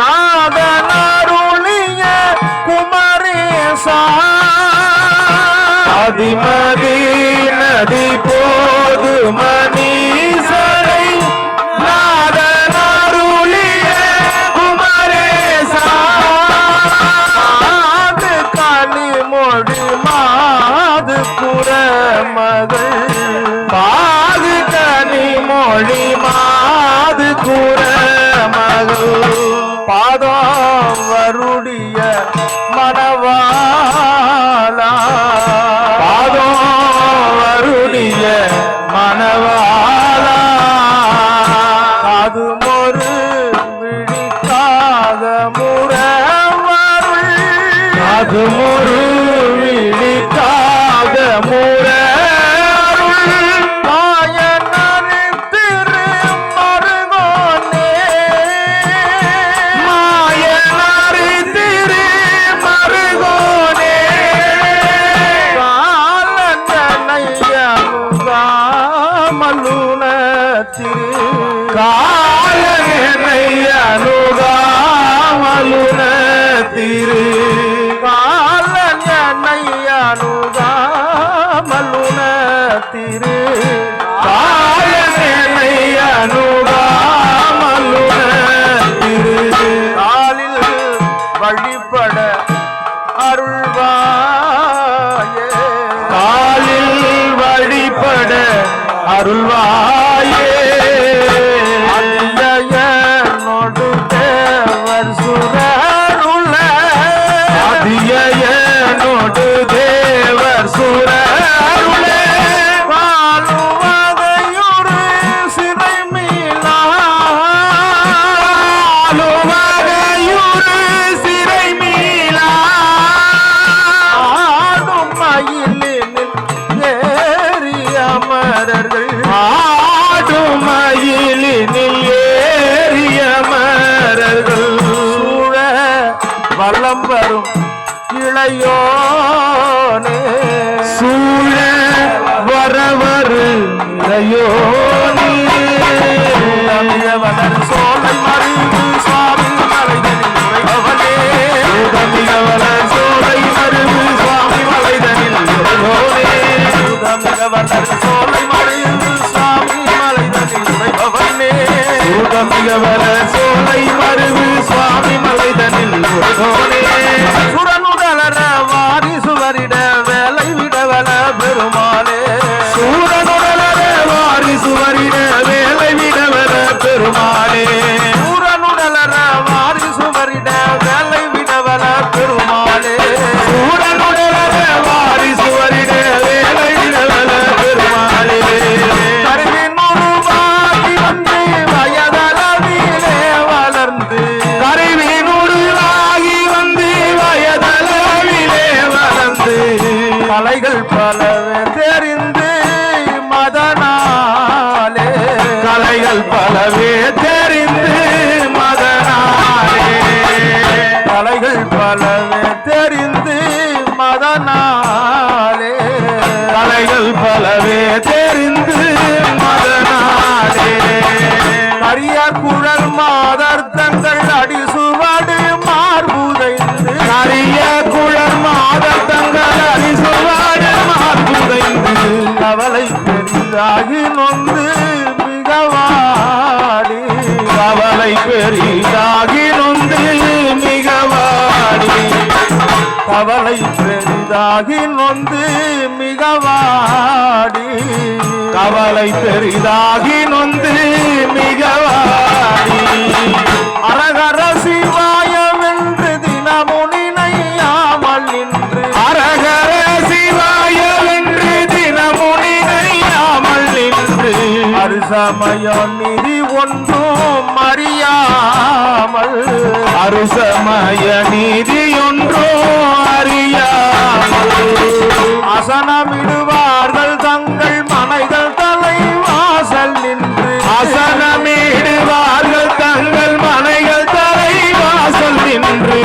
நாதனருளிய குமரேசா அதிமதி நதி போது மணீசரை நாதனருளிய குமரேசா அது கனிமொழி மாது குரமகள் பாது கனிமொழி மாது குரமகள் பாதம் வருடைய மணவாளா பாதம் வருடைய மணவாளா அது ஒரு விழிக்காக முறவருள் அது ஒரு விழிக்காக முறருள் மாயனரு திரு மருகோனே மாயனாறு திரு மருகோனே காலனையனுகாமலுன திரு காலனை அனுகாமலுன திரு காலனையனுகாமலுன திரு காலனை அனுகாமலுன திரு காலில் வழிபட அருள்வாயே காலில் வழிபட அருள்வாயே அந்தயனோடு தேவர் சுரருள அதியனோடு தேவர் சுரருளே வாழுவதையொரு சிறை மீளா ஆளுவகையுறு சிறை மீளா ஆடும் மயிலினில் ஏறி அமரர்கள் ஆடும் மயிலினில் ஏறிய மரர்கள் சூழ வலம் வரும் இளையோனே சூழ வரவரு இளையோனே தமிழவனர் சோலை மருகு சுவாமி மலைதனில் உறைபவனே தமிழவளர் சோலை மருகு சுவாமி மலைதனில் இளையோனே தமிழவனர் சோலை மருகு சுவாமி மலைதனில் உறைபவனே தமிழவளர் சோலை மருகு சுவாமி மலைதனில் இளையோனே சுரனுடலர வாரிசுவரிட வேலை விடவல பெருமாளே சூரனுடலர வாரிசுவரிட வேலை விடவர பெருமாளே சூரனுடலர வாரிசுவரிட வேலை விடவல பெருமாளே சூரனுடலர வாரிசுவரிட வேலை விடவர பெருமாளே கருவினுருவாகி வந்து வயதளவிலே வளர்ந்து கருவினுருவாகி வந்து வயதளவிலே வளர்ந்து கலைகள் பலவே தெரிந்து மதனாலே கலைகள் பலவே தெரிந்து மதனாலே கலைகள் பலவே தெரிந்து மதனாலே கலைகள் பலவே தெரிந்து மதனாலே கரிய குழல் மாதர் தங்கள் அடிசுவடு மார்புதைந்து கரிய குழல் மாதர் தங்கள் அரிசுவாடு மார்புதைந்து கவலை பெரிதாகி நொந்து மிகவாடி கவலை பெரிதாகி நொந்து மிகவாடி கவலை பெரிதாகி நொந்து மிகவாடி கவலை பெரிதாகி நொந்து மிகவாடி அரகர சிவாய வென்று தினமுனினையாமல் நின்று அரகர சிவாய வென்று தினமுனியாமல் நின்று அருசமய நிதி ஒன்றும் அறியாமல் அருசமய நீதியொன்றோ அறியாமல் அசனமிடுவார்கள் தங்கள் மனைகள் தலை வாசல் நின்று அசனமிடுவார்கள் தங்கள் மனைகள் தலை வாசல் நின்று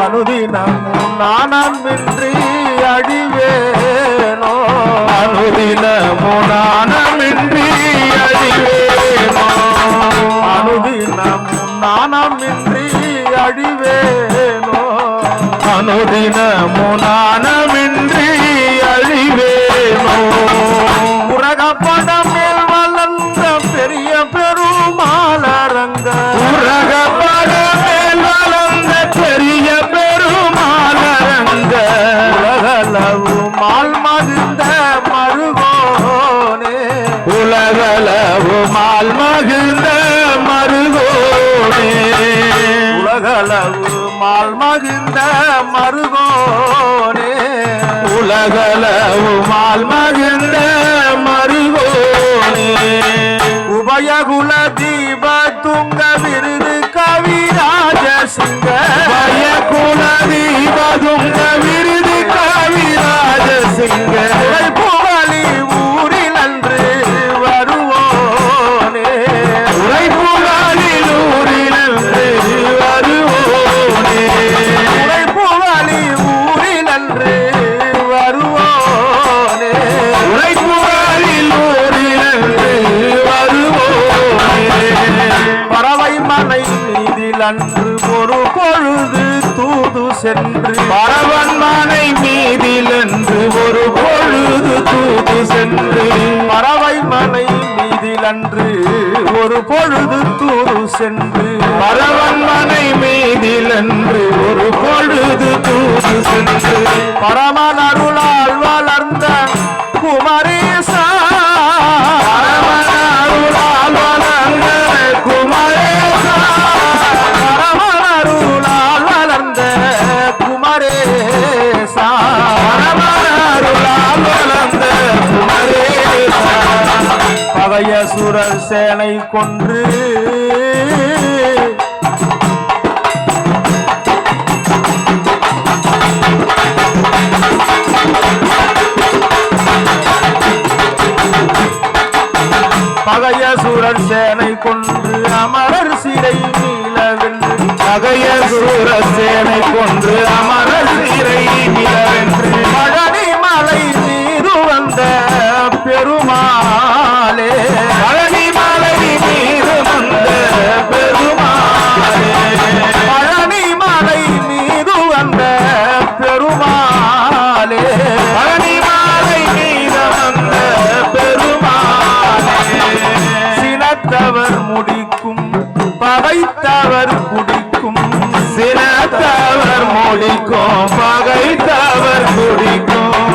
அனுதினம் நானமின்றி அழிவேனோ அனுதினமோ நாணமின்றி அழிவேனோ அனுதினம் நான் நாணமின்றி அழிவேனோ அனுதினமும் நாணமின்றி அழிவேனோ உலகப்படம் மேல் வளர்ந்த பெரிய பெருமாளரங்க உலகப்பட மேல் வளர்ந்த பெரிய பெருமாளரங்க உலகளவு மால் மகிழ்ந்த மருகோனே உலகளவு மால் மகிழ்ந்த மருகோனே உலகளவு மால் மகிழ்ந்த மருகோனே உலகளவு மால் மகிழ்ந்த மருகோனே உபயகுல தீப துங்க விருது கவிராஜ சிங்க பயகுல தீபதுங்க விருது கவிராஜ சிங்க புகழி ஊரில் அன்று வருவோனே உரைப்புகளில் ஊரிலன்று வருவோனே புகழி ஊரில் அன்று வருவோனே உரைப்புகளில் ஊரிலன்று வருவோனே பறவை மலை மீதில் அன்று ஒரு பொழுது தூது சென்று பரவன் மனை மீதில் என்று ஒரு பொழுது தூது சென்று பறவை மலை மீதில் அன்று ஒரு பொழுது தூது சென்று பரவன் மனை மீதில் என்று ஒரு பொழுது தூது சென்று பரமன் அருளால் வளர்ந்த குமரேசா பரமன் அருளால் வளர்ந்த குமரேசா பரமன் அருளால் வளர்ந்த குமரேசா பரமன் அருளால் வளர்ந்த குமரேசா பகைய சுரர் சேனை கொன்று பகைய சுரர் சேனை கொன்று அமரர் சிறை மீளவென்று பகைய சூரசேனை கொன்று அமரர் சிறை மிளவென்று பழனி மலை மீது வந்த பெருமாளே பழனி மலை மீது வந்த பெருமாளே பழனி மலை மீது வந்த பெருமாளே பழனி மலை மீது வந்த பெருமாளே சினத்தவர் முடிக்கும் பகைத்தவர் குடிக்கும் சினத்தவர் முடிக்கும் பகைத்தவர் குடிக்கும்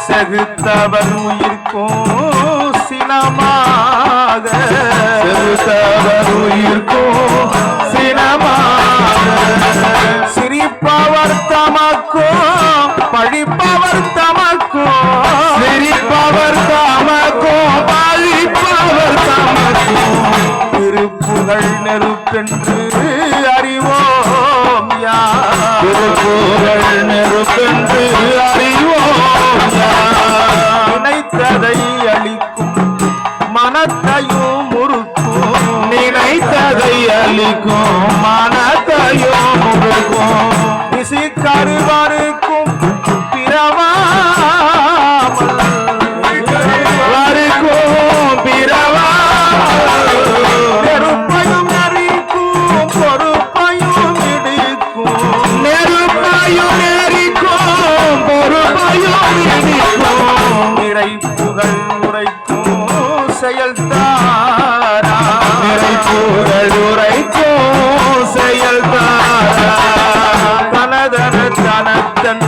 செகுத்தவர் உயிர்க்கும் சினமாக செலுத்தவர் உயிர்க்கும் சினமாக சிரிப்பவர் தமக்கும் பழிப்பவர் தமக்கும் சிரிப்பவர் தமக்கும் பழிப்பவர் தமக்கும் திருப்புகழ் நெருப்பென்று அறிவோம் யார் திருப்புகழ் நெருப்பென்று அறிவோம் யார். நினைத்ததை அளிக்கும் மனத்தையும் முறுக்கும் நினைத்ததை அளிக்கும் மனத்தையும் முழுக்கும் திசை கருவருக்கும் பிறவாமல் வருக்கும் பிறவா நெருப்பையும் நெறிக்கும் பொறுப்பையும் இடிக்கும் நெருப்பையும் நெறிக்கும் பொறுப்பையும் இடிக்கும் நிறைப்புகள் உரைக்கும் செயல்தாரா நிறைப்புகள் உரைக்கும் செயல்தாரா தனதன தனத்தன்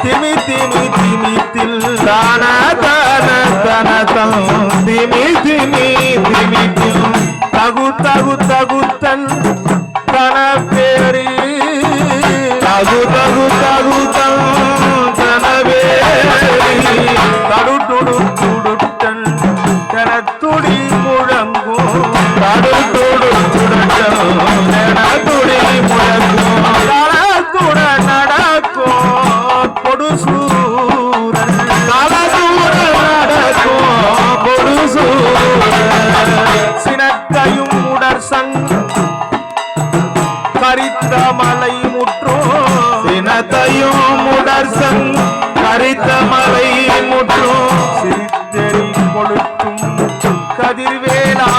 திமி திமி திமித்தில் தன தன தனதம் திமி திமி திமிக்கும் தகு தகு தகுத்தன் தன பேரி தகு தகு தகுதம் தனவேரி தடுடுடு துடுட்டன் தன துடி முழங்கும் தடுத்தொடு துடட்டம் என துடி முழக்கும் தளத்துட நடக்கும் பொடுசூரன் தலதூர நடக்கும் பொடுசூரன் சினத்தையும் உடற் சங் கரித்த மலை முற்றும் சினத்தையும் முடர்சன் கரித்த மலை முற்றும் சிரித்தெறி கொளுத்தும் கதிர்வேலா